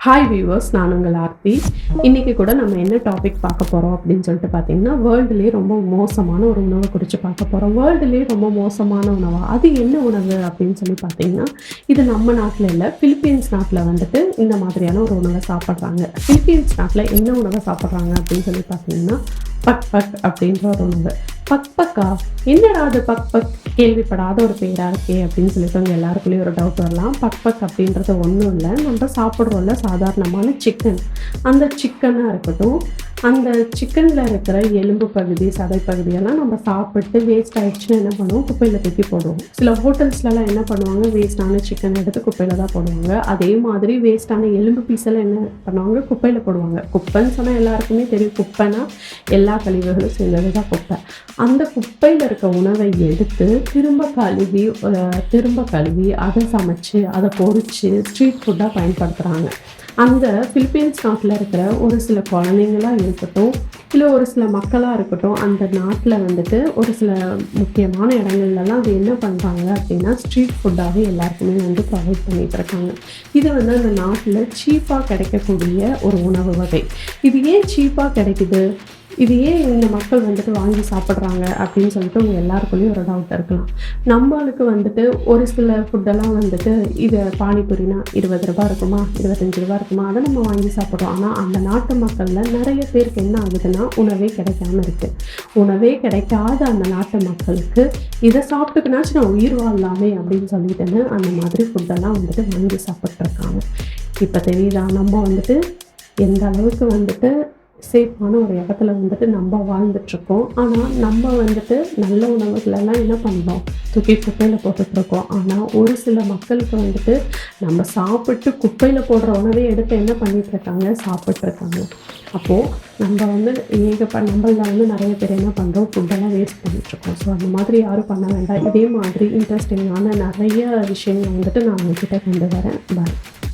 Hi viewers, நான் உங்கள் ஆர்த்தி. இன்றைக்கி கூட நம்ம என்ன டாபிக் பார்க்க போகிறோம் அப்படின்னு சொல்லிட்டு பார்த்தீங்கன்னா, வேர்ல்டுலேயே ரொம்ப மோசமான ஒரு உணவை குறித்து பார்க்க போகிறோம். வேர்ல்டுலேயே ரொம்ப மோசமான உணவா? அது என்ன உணவு அப்படின்னு சொல்லி பார்த்தீங்கன்னா, இது நம்ம நாட்டில் இல்லை, பிலிப்பீன்ஸ் நாட்டில் வந்துட்டு இந்த மாதிரியான ஒரு உணவை சாப்பிட்றாங்க. பிலிப்பீன்ஸ் நாட்டில் என்ன உணவை சாப்பிட்றாங்க அப்படின்னு சொல்லி பார்த்தீங்கன்னா, பக் பக் அப்படின்ற ஒரு உணவு. பக் பக்கா? என்னடா அது பக் பக்? கேள்விப்படாத ஒரு பேராக இருக்கே அப்படின்னு சொல்லிட்டு அவங்க எல்லாருக்குள்ளேயும் ஒரு டவுட் வரலாம். பக் பக் அப்படின்றது ஒன்றும் இல்லை, நம்ம சாப்பிட்றோம்ல சாதாரணமான சிக்கன். அந்த சிக்கனாக இருக்கட்டும், அந்த சிக்கனில் இருக்கிற எலும்பு பகுதி, சதை பகுதியெல்லாம் நம்ம சாப்பிட்டு வேஸ்ட் ஆகிடுச்சுன்னா என்ன பண்ணுவோம்? குப்பையில் தூக்கி போடுவோம். சில ஹோட்டல்ஸ்லலாம் என்ன பண்ணுவாங்க? வேஸ்ட்டான சிக்கன் எடுத்து குப்பையில் தான் போடுவாங்க. அதே மாதிரி வேஸ்ட்டான எலும்பு பீஸெல்லாம் என்ன பண்ணுவாங்க? குப்பையில் போடுவாங்க. குப்பைன்னு சொன்னால் எல்லாருக்குமே தெரியும், குப்பைனா எல்லா கழிவுகளும் சேர்ந்தது தான் குப்பை. அந்த குப்பையில் இருக்க உணவை எடுத்து திரும்ப கழுவி அதை சமைச்சு அதை பொரித்து ஸ்ட்ரீட் ஃபுட்டாக பயன்படுத்துகிறாங்க. அந்த பிலிப்பீன்ஸ் நாட்டில் இருக்கிற ஒரு சில குழந்தைங்களாக இருக்கட்டும், இல்லை ஒரு சில மக்களாக இருக்கட்டும், அந்த நாட்டில் வந்துட்டு ஒரு சில முக்கியமான இடங்கள்லாம் அது என்ன பண்ணுறாங்க அப்படின்னா, ஸ்ட்ரீட் ஃபுட்டாகவே எல்லாருக்குமே வந்து ப்ரொவைட் பண்ணிகிட்டு இருக்காங்க. இது வந்து அந்த நாட்டில் சீப்பாக கிடைக்கக்கூடிய ஒரு உணவு வகை. இது ஏன் சீப்பாக கிடைக்குது? இது ஏன் இந்த மக்கள் வந்துட்டு வாங்கி சாப்பிட்றாங்க அப்படின்னு சொல்லிட்டு உங்கள் எல்லாருக்குள்ளேயும் ஒரு டவுட் இருக்கலாம். நம்மளுக்கு வந்துட்டு ஒரு சில ஃபுட்டெல்லாம் வந்துட்டு இது பானிபூரினா ரூ. 20 இருக்குமா, ரூ. 25 இருக்குமா, அதை நம்ம வாங்கி சாப்பிட்றோம். ஆனால் அந்த நாட்டு மக்களில் நிறைய பேருக்கு என்ன ஆகுதுன்னா, உணவே கிடைக்காம இருக்குது. உணவே கிடைக்காத அந்த நாட்டு மக்களுக்கு இதை சாப்பிட்டுக்குனாச்சும் நான் உயிர் வாழலாமே அப்படின்னு சொல்லிட்டுன்னு அந்த மாதிரி ஃபுட்டெல்லாம் வந்துட்டு வாங்கி சாப்பிட்ருக்காங்க. இப்போ தெரியுதா நம்ம வந்துட்டு எந்த அளவுக்கு வந்துட்டு சேஃபான ஒரு இடத்துல வந்துட்டு நம்ம வாழ்ந்துட்டுருக்கோம். ஆனால் நம்ம வந்துட்டு நல்ல உணவுகளெல்லாம் என்ன பண்ணுறோம்? தூக்கி குப்பையில் போட்டுட்ருக்கோம். ஆனால் ஒரு சில மக்களுக்கு வந்துட்டு நம்ம சாப்பிட்டு குப்பையில் போடுற உணவை எடுத்து என்ன பண்ணிகிட்ருக்காங்க? சாப்பிட்ருக்காங்க. அப்போது நம்ம வந்து நம்மளில் வந்து நிறைய பேர் என்ன பண்ணுறோம்? ஃபுட்டெல்லாம் வேஸ்ட் பண்ணிகிட்ருக்கோம். ஸோ அந்த மாதிரி யாரும் பண்ண வேண்டாம். இதே மாதிரி இன்ட்ரெஸ்டிங்கான நிறைய விஷயங்கள் வந்துட்டு நான் உங்ககிட்ட கொண்டு வரேன். பாய்.